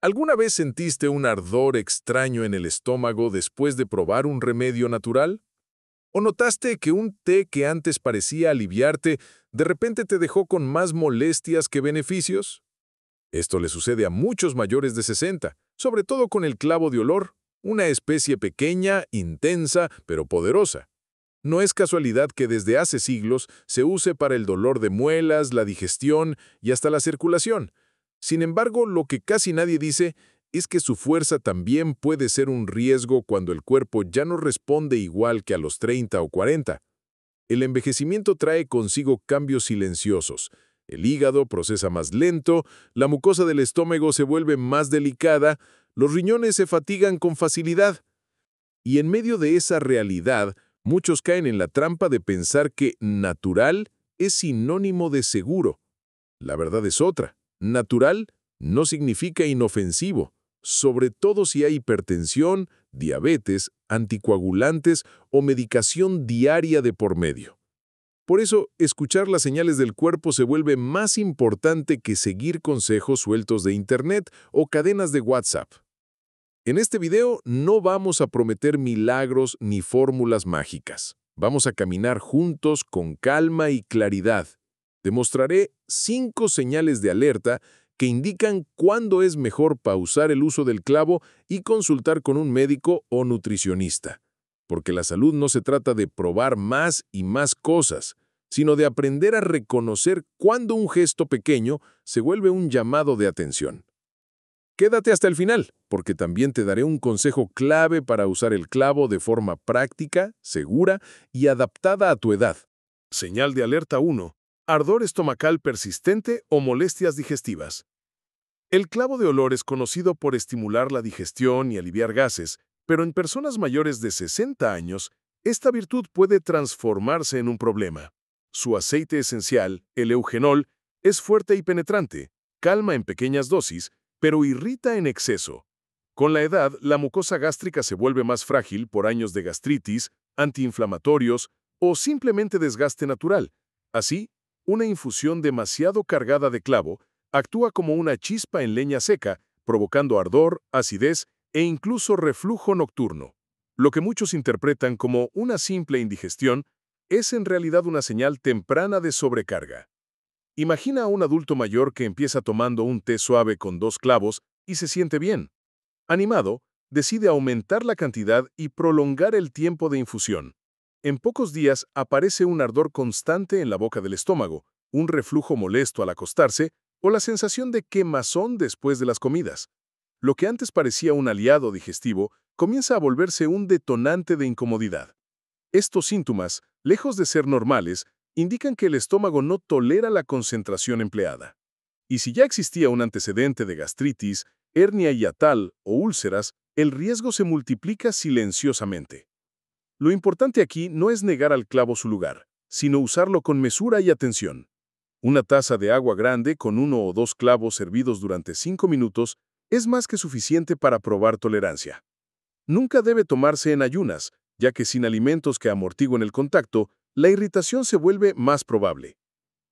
¿Alguna vez sentiste un ardor extraño en el estómago después de probar un remedio natural? ¿O notaste que un té que antes parecía aliviarte, de repente te dejó con más molestias que beneficios? Esto le sucede a muchos mayores de 60, sobre todo con el clavo de olor, una especie pequeña, intensa, pero poderosa. No es casualidad que desde hace siglos se use para el dolor de muelas, la digestión y hasta la circulación. Sin embargo, lo que casi nadie dice es que su fuerza también puede ser un riesgo cuando el cuerpo ya no responde igual que a los 30 o 40. El envejecimiento trae consigo cambios silenciosos. El hígado procesa más lento, la mucosa del estómago se vuelve más delicada, los riñones se fatigan con facilidad. Y en medio de esa realidad, muchos caen en la trampa de pensar que natural es sinónimo de seguro. La verdad es otra. Natural no significa inofensivo, sobre todo si hay hipertensión, diabetes, anticoagulantes o medicación diaria de por medio. Por eso, escuchar las señales del cuerpo se vuelve más importante que seguir consejos sueltos de Internet o cadenas de WhatsApp. En este video no vamos a prometer milagros ni fórmulas mágicas. Vamos a caminar juntos con calma y claridad. Te mostraré 5 señales de alerta que indican cuándo es mejor pausar el uso del clavo y consultar con un médico o nutricionista. Porque la salud no se trata de probar más y más cosas, sino de aprender a reconocer cuándo un gesto pequeño se vuelve un llamado de atención. Quédate hasta el final, porque también te daré un consejo clave para usar el clavo de forma práctica, segura y adaptada a tu edad. Señal de alerta 1. Ardor estomacal persistente o molestias digestivas. El clavo de olor es conocido por estimular la digestión y aliviar gases, pero en personas mayores de 60 años, esta virtud puede transformarse en un problema. Su aceite esencial, el eugenol, es fuerte y penetrante, calma en pequeñas dosis, pero irrita en exceso. Con la edad, la mucosa gástrica se vuelve más frágil por años de gastritis, antiinflamatorios o simplemente desgaste natural. Así, una infusión demasiado cargada de clavo actúa como una chispa en leña seca, provocando ardor, acidez e incluso reflujo nocturno. Lo que muchos interpretan como una simple indigestión es en realidad una señal temprana de sobrecarga. Imagina a un adulto mayor que empieza tomando un té suave con 2 clavos y se siente bien. Animado, decide aumentar la cantidad y prolongar el tiempo de infusión. En pocos días aparece un ardor constante en la boca del estómago, un reflujo molesto al acostarse o la sensación de quemazón después de las comidas. Lo que antes parecía un aliado digestivo comienza a volverse un detonante de incomodidad. Estos síntomas, lejos de ser normales, indican que el estómago no tolera la concentración empleada. Y si ya existía un antecedente de gastritis, hernia hiatal o úlceras, el riesgo se multiplica silenciosamente. Lo importante aquí no es negar al clavo su lugar, sino usarlo con mesura y atención. Una taza de agua grande con 1 o 2 clavos hervidos durante 5 minutos es más que suficiente para probar tolerancia. Nunca debe tomarse en ayunas, ya que sin alimentos que amortiguen el contacto, la irritación se vuelve más probable.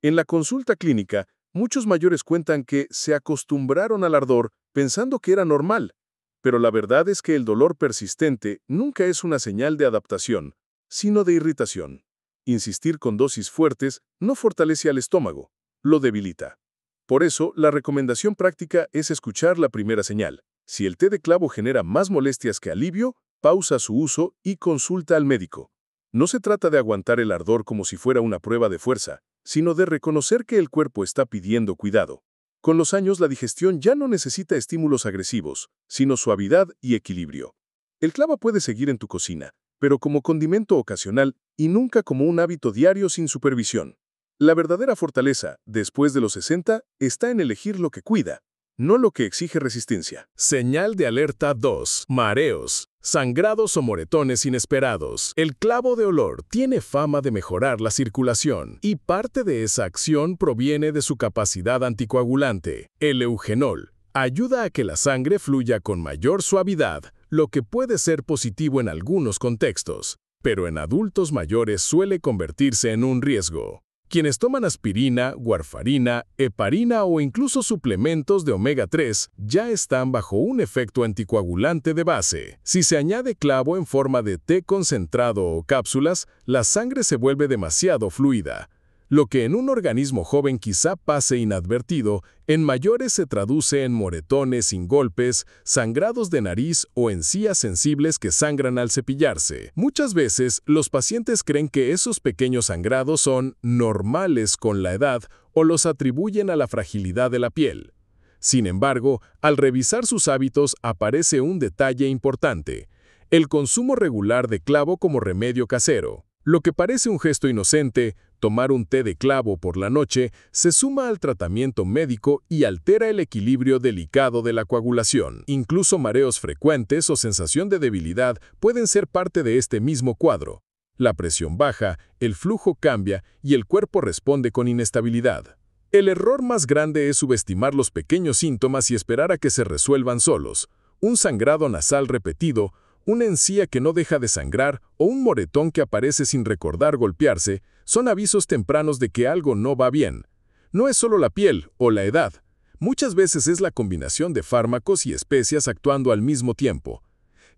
En la consulta clínica, muchos mayores cuentan que se acostumbraron al ardor pensando que era normal, pero la verdad es que el dolor persistente nunca es una señal de adaptación, sino de irritación. Insistir con dosis fuertes no fortalece al estómago, lo debilita. Por eso, la recomendación práctica es escuchar la primera señal. Si el té de clavo genera más molestias que alivio, pausa su uso y consulta al médico. No se trata de aguantar el ardor como si fuera una prueba de fuerza, sino de reconocer que el cuerpo está pidiendo cuidado. Con los años, la digestión ya no necesita estímulos agresivos, sino suavidad y equilibrio. El clavo puede seguir en tu cocina, pero como condimento ocasional y nunca como un hábito diario sin supervisión. La verdadera fortaleza, después de los 60, está en elegir lo que cuida, no lo que exige resistencia. Señal de alerta 2. Mareos, sangrados o moretones inesperados. El clavo de olor tiene fama de mejorar la circulación y parte de esa acción proviene de su capacidad anticoagulante. El eugenol ayuda a que la sangre fluya con mayor suavidad, lo que puede ser positivo en algunos contextos, pero en adultos mayores suele convertirse en un riesgo. Quienes toman aspirina, warfarina, heparina o incluso suplementos de omega 3 ya están bajo un efecto anticoagulante de base. Si se añade clavo en forma de té concentrado o cápsulas, la sangre se vuelve demasiado fluida. Lo que en un organismo joven quizá pase inadvertido, en mayores se traduce en moretones sin golpes, sangrados de nariz o encías sensibles que sangran al cepillarse. Muchas veces, los pacientes creen que esos pequeños sangrados son normales con la edad o los atribuyen a la fragilidad de la piel. Sin embargo, al revisar sus hábitos aparece un detalle importante: el consumo regular de clavo como remedio casero. Lo que parece un gesto inocente, tomar un té de clavo por la noche, se suma al tratamiento médico y altera el equilibrio delicado de la coagulación. Incluso mareos frecuentes o sensación de debilidad pueden ser parte de este mismo cuadro. La presión baja, el flujo cambia y el cuerpo responde con inestabilidad. El error más grande es subestimar los pequeños síntomas y esperar a que se resuelvan solos. Un sangrado nasal repetido, una encía que no deja de sangrar o un moretón que aparece sin recordar golpearse son avisos tempranos de que algo no va bien. No es solo la piel o la edad. Muchas veces es la combinación de fármacos y especias actuando al mismo tiempo.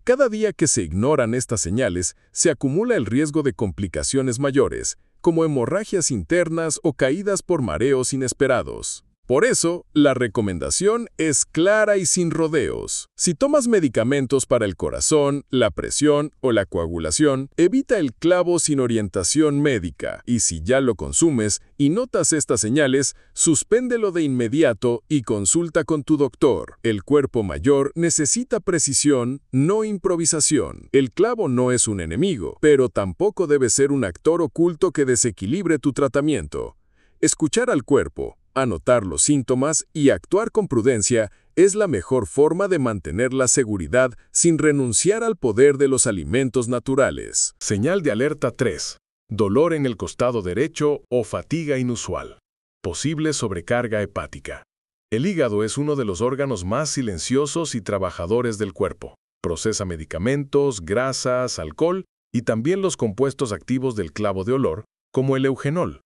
Cada día que se ignoran estas señales, se acumula el riesgo de complicaciones mayores, como hemorragias internas o caídas por mareos inesperados. Por eso, la recomendación es clara y sin rodeos. Si tomas medicamentos para el corazón, la presión o la coagulación, evita el clavo sin orientación médica. Y si ya lo consumes y notas estas señales, suspéndelo de inmediato y consulta con tu doctor. El cuerpo mayor necesita precisión, no improvisación. El clavo no es un enemigo, pero tampoco debe ser un actor oculto que desequilibre tu tratamiento. Escuchar al cuerpo, anotar los síntomas y actuar con prudencia es la mejor forma de mantener la seguridad sin renunciar al poder de los alimentos naturales. Señal de alerta 3. Dolor en el costado derecho o fatiga inusual. Posible sobrecarga hepática. El hígado es uno de los órganos más silenciosos y trabajadores del cuerpo. Procesa medicamentos, grasas, alcohol y también los compuestos activos del clavo de olor, como el eugenol.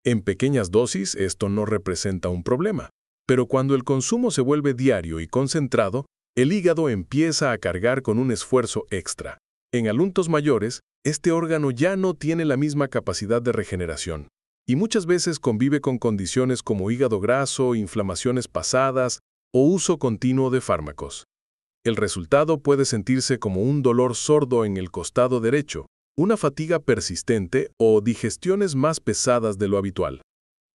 En pequeñas dosis esto no representa un problema, pero cuando el consumo se vuelve diario y concentrado, el hígado empieza a cargar con un esfuerzo extra. En adultos mayores, este órgano ya no tiene la misma capacidad de regeneración y muchas veces convive con condiciones como hígado graso, inflamaciones pasadas o uso continuo de fármacos. El resultado puede sentirse como un dolor sordo en el costado derecho, una fatiga persistente o digestiones más pesadas de lo habitual.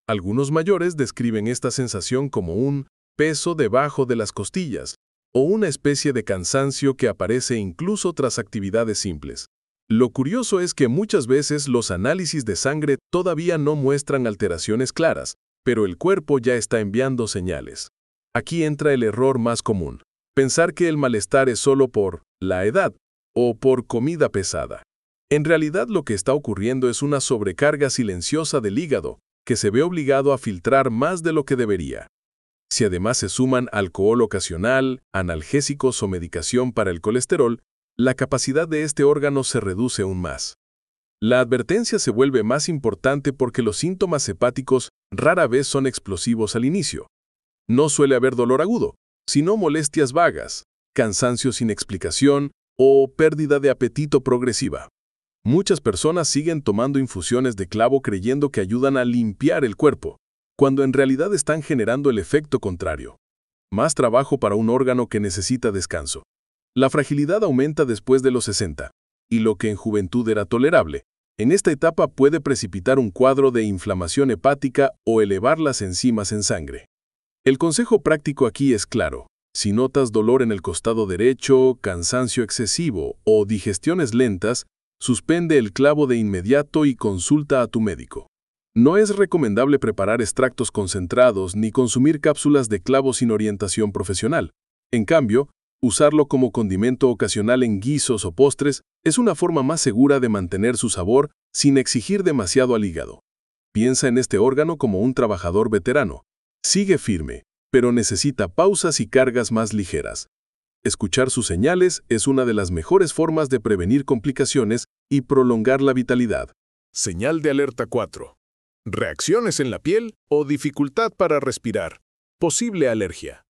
Algunos mayores describen esta sensación como un peso debajo de las costillas o una especie de cansancio que aparece incluso tras actividades simples. Lo curioso es que muchas veces los análisis de sangre todavía no muestran alteraciones claras, pero el cuerpo ya está enviando señales. Aquí entra el error más común: pensar que el malestar es solo por la edad o por comida pesada. En realidad lo que está ocurriendo es una sobrecarga silenciosa del hígado, que se ve obligado a filtrar más de lo que debería. Si además se suman alcohol ocasional, analgésicos o medicación para el colesterol, la capacidad de este órgano se reduce aún más. La advertencia se vuelve más importante porque los síntomas hepáticos rara vez son explosivos al inicio. No suele haber dolor agudo, sino molestias vagas, cansancio sin explicación o pérdida de apetito progresiva. Muchas personas siguen tomando infusiones de clavo creyendo que ayudan a limpiar el cuerpo, cuando en realidad están generando el efecto contrario. Más trabajo para un órgano que necesita descanso. La fragilidad aumenta después de los 60, y lo que en juventud era tolerable, en esta etapa puede precipitar un cuadro de inflamación hepática o elevar las enzimas en sangre. El consejo práctico aquí es claro: si notas dolor en el costado derecho, cansancio excesivo o digestiones lentas, suspende el clavo de inmediato y consulta a tu médico. No es recomendable preparar extractos concentrados ni consumir cápsulas de clavo sin orientación profesional. En cambio, usarlo como condimento ocasional en guisos o postres es una forma más segura de mantener su sabor sin exigir demasiado al hígado. Piensa en este órgano como un trabajador veterano. Sigue firme, pero necesita pausas y cargas más ligeras. Escuchar sus señales es una de las mejores formas de prevenir complicaciones y prolongar la vitalidad. Señal de alerta 4. reacciones en la piel o dificultad para respirar, posible alergia.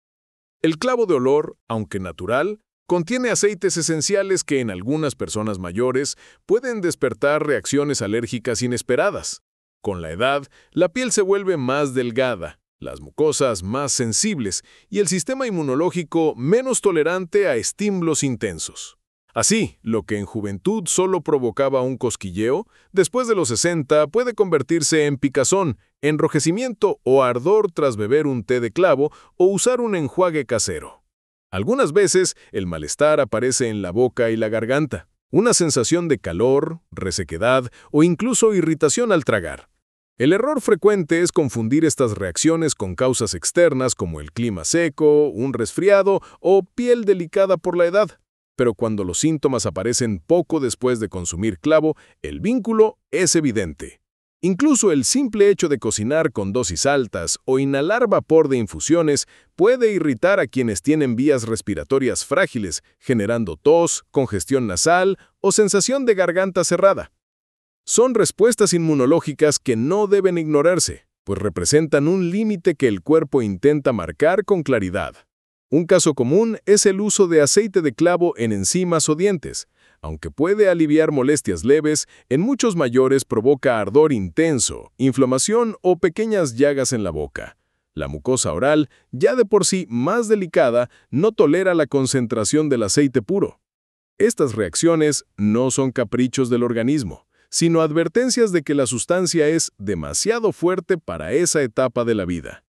El clavo de olor, aunque natural, contiene aceites esenciales que en algunas personas mayores pueden despertar reacciones alérgicas inesperadas. Con la edad, la piel se vuelve más delgada, las mucosas más sensibles y el sistema inmunológico menos tolerante a estímulos intensos. Así, lo que en juventud solo provocaba un cosquilleo, después de los 60 puede convertirse en picazón, enrojecimiento o ardor tras beber un té de clavo o usar un enjuague casero. Algunas veces, el malestar aparece en la boca y la garganta, una sensación de calor, resequedad o incluso irritación al tragar. El error frecuente es confundir estas reacciones con causas externas como el clima seco, un resfriado o piel delicada por la edad. Pero cuando los síntomas aparecen poco después de consumir clavo, el vínculo es evidente. Incluso el simple hecho de cocinar con dosis altas o inhalar vapor de infusiones puede irritar a quienes tienen vías respiratorias frágiles, generando tos, congestión nasal o sensación de garganta cerrada. Son respuestas inmunológicas que no deben ignorarse, pues representan un límite que el cuerpo intenta marcar con claridad. Un caso común es el uso de aceite de clavo en enzimas o dientes. Aunque puede aliviar molestias leves, en muchos mayores provoca ardor intenso, inflamación o pequeñas llagas en la boca. La mucosa oral, ya de por sí más delicada, no tolera la concentración del aceite puro. Estas reacciones no son caprichos del organismo, sino advertencias de que la sustancia es demasiado fuerte para esa etapa de la vida.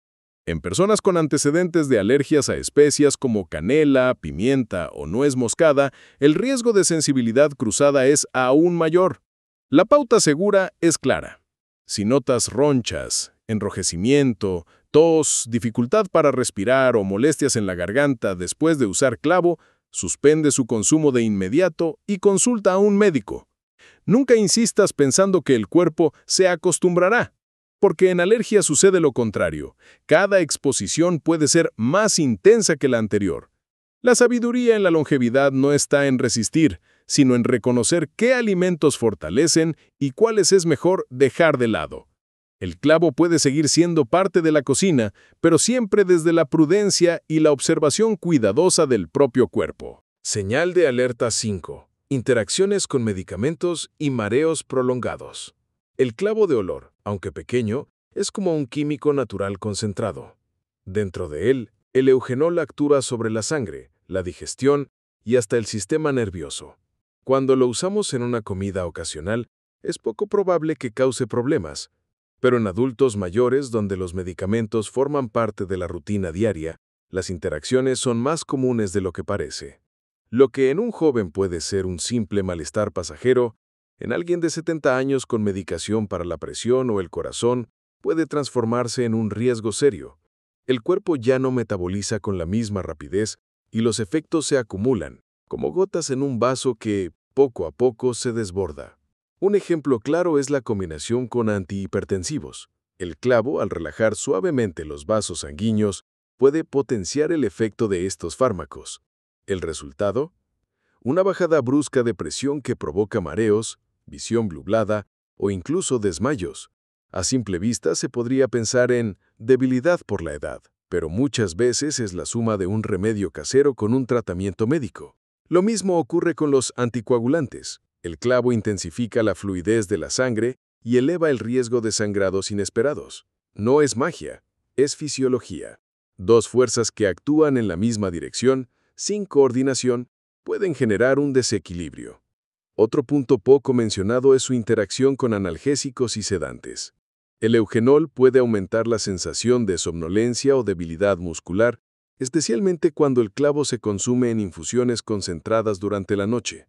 En personas con antecedentes de alergias a especias como canela, pimienta o nuez moscada, el riesgo de sensibilidad cruzada es aún mayor. La pauta segura es clara. Si notas ronchas, enrojecimiento, tos, dificultad para respirar o molestias en la garganta después de usar clavo, suspende su consumo de inmediato y consulta a un médico. Nunca insistas pensando que el cuerpo se acostumbrará, porque en alergia sucede lo contrario. Cada exposición puede ser más intensa que la anterior. La sabiduría en la longevidad no está en resistir, sino en reconocer qué alimentos fortalecen y cuáles es mejor dejar de lado. El clavo puede seguir siendo parte de la cocina, pero siempre desde la prudencia y la observación cuidadosa del propio cuerpo. Señal de alerta 5. Interacciones con medicamentos y mareos prolongados. El clavo de olor, aunque pequeño, es como un químico natural concentrado. Dentro de él, el eugenol actúa sobre la sangre, la digestión y hasta el sistema nervioso. Cuando lo usamos en una comida ocasional, es poco probable que cause problemas, pero en adultos mayores donde los medicamentos forman parte de la rutina diaria, las interacciones son más comunes de lo que parece. Lo que en un joven puede ser un simple malestar pasajero, en alguien de 70 años con medicación para la presión o el corazón puede transformarse en un riesgo serio. El cuerpo ya no metaboliza con la misma rapidez y los efectos se acumulan, como gotas en un vaso que, poco a poco, se desborda. Un ejemplo claro es la combinación con antihipertensivos. El clavo, al relajar suavemente los vasos sanguíneos, puede potenciar el efecto de estos fármacos. ¿El resultado? Una bajada brusca de presión que provoca mareos, visión nublada o incluso desmayos. A simple vista se podría pensar en debilidad por la edad, pero muchas veces es la suma de un remedio casero con un tratamiento médico. Lo mismo ocurre con los anticoagulantes. El clavo intensifica la fluidez de la sangre y eleva el riesgo de sangrados inesperados. No es magia, es fisiología. Dos fuerzas que actúan en la misma dirección, sin coordinación, pueden generar un desequilibrio. Otro punto poco mencionado es su interacción con analgésicos y sedantes. El eugenol puede aumentar la sensación de somnolencia o debilidad muscular, especialmente cuando el clavo se consume en infusiones concentradas durante la noche.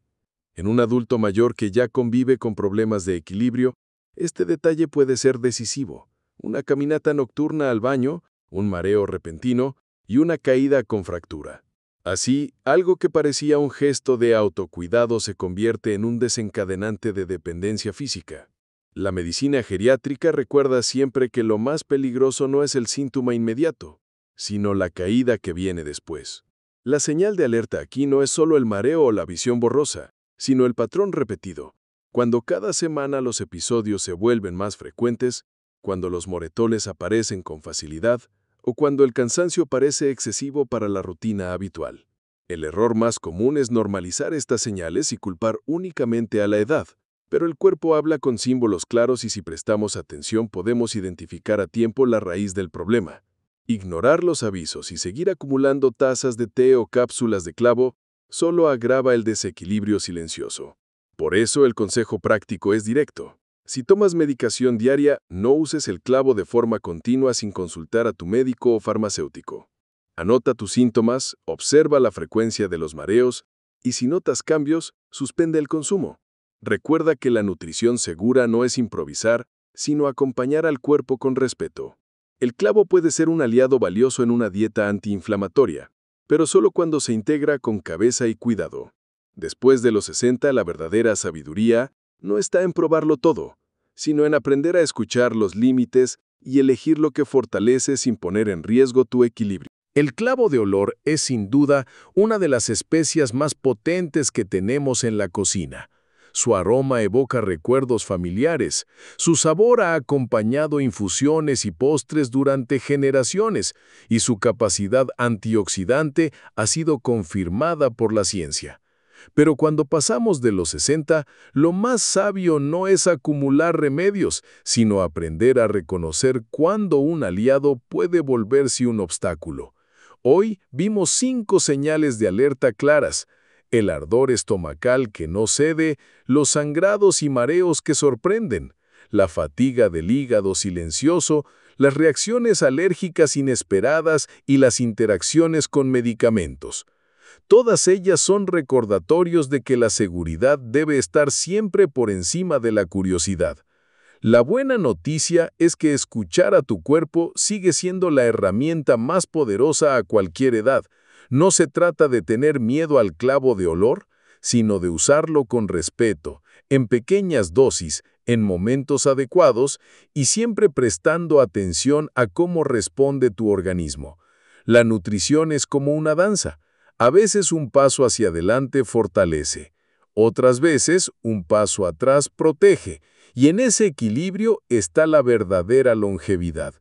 En un adulto mayor que ya convive con problemas de equilibrio, este detalle puede ser decisivo. Una caminata nocturna al baño, un mareo repentino y una caída con fractura. Así, algo que parecía un gesto de autocuidado se convierte en un desencadenante de dependencia física. La medicina geriátrica recuerda siempre que lo más peligroso no es el síntoma inmediato, sino la caída que viene después. La señal de alerta aquí no es solo el mareo o la visión borrosa, sino el patrón repetido. Cuando cada semana los episodios se vuelven más frecuentes, cuando los moretones aparecen con facilidad o cuando el cansancio parece excesivo para la rutina habitual. El error más común es normalizar estas señales y culpar únicamente a la edad, pero el cuerpo habla con símbolos claros y si prestamos atención podemos identificar a tiempo la raíz del problema. Ignorar los avisos y seguir acumulando tazas de té o cápsulas de clavo solo agrava el desequilibrio silencioso. Por eso el consejo práctico es directo. Si tomas medicación diaria, no uses el clavo de forma continua sin consultar a tu médico o farmacéutico. Anota tus síntomas, observa la frecuencia de los mareos y si notas cambios, suspende el consumo. Recuerda que la nutrición segura no es improvisar, sino acompañar al cuerpo con respeto. El clavo puede ser un aliado valioso en una dieta antiinflamatoria, pero solo cuando se integra con cabeza y cuidado. Después de los 60, la verdadera sabiduría no está en probarlo todo, sino en aprender a escuchar los límites y elegir lo que fortalece sin poner en riesgo tu equilibrio. El clavo de olor es sin duda una de las especias más potentes que tenemos en la cocina. Su aroma evoca recuerdos familiares, su sabor ha acompañado infusiones y postres durante generaciones y su capacidad antioxidante ha sido confirmada por la ciencia. Pero cuando pasamos de los 60, lo más sabio no es acumular remedios, sino aprender a reconocer cuándo un aliado puede volverse un obstáculo. Hoy vimos 5 señales de alerta claras: el ardor estomacal que no cede, los sangrados y mareos que sorprenden, la fatiga del hígado silencioso, las reacciones alérgicas inesperadas y las interacciones con medicamentos. Todas ellas son recordatorios de que la seguridad debe estar siempre por encima de la curiosidad. La buena noticia es que escuchar a tu cuerpo sigue siendo la herramienta más poderosa a cualquier edad. No se trata de tener miedo al clavo de olor, sino de usarlo con respeto, en pequeñas dosis, en momentos adecuados y siempre prestando atención a cómo responde tu organismo. La nutrición es como una danza. A veces un paso hacia adelante fortalece, otras veces un paso atrás protege, y en ese equilibrio está la verdadera longevidad.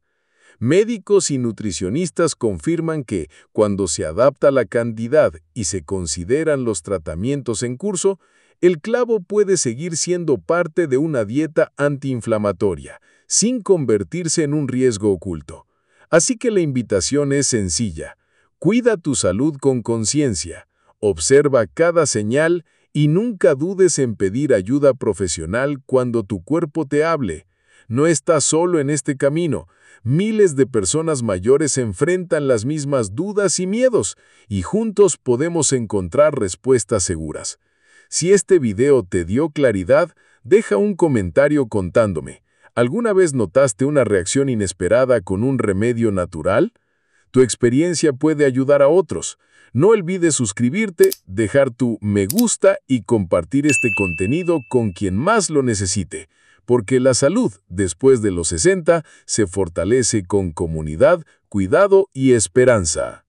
Médicos y nutricionistas confirman que, cuando se adapta la cantidad y se consideran los tratamientos en curso, el clavo puede seguir siendo parte de una dieta antiinflamatoria, sin convertirse en un riesgo oculto. Así que la invitación es sencilla. Cuida tu salud con conciencia, observa cada señal y nunca dudes en pedir ayuda profesional cuando tu cuerpo te hable. No estás solo en este camino. Miles de personas mayores enfrentan las mismas dudas y miedos, y juntos podemos encontrar respuestas seguras. Si este video te dio claridad, deja un comentario contándome. ¿Alguna vez notaste una reacción inesperada con un remedio natural? Tu experiencia puede ayudar a otros. No olvides suscribirte, dejar tu me gusta y compartir este contenido con quien más lo necesite, porque la salud, después de los 60, se fortalece con comunidad, cuidado y esperanza.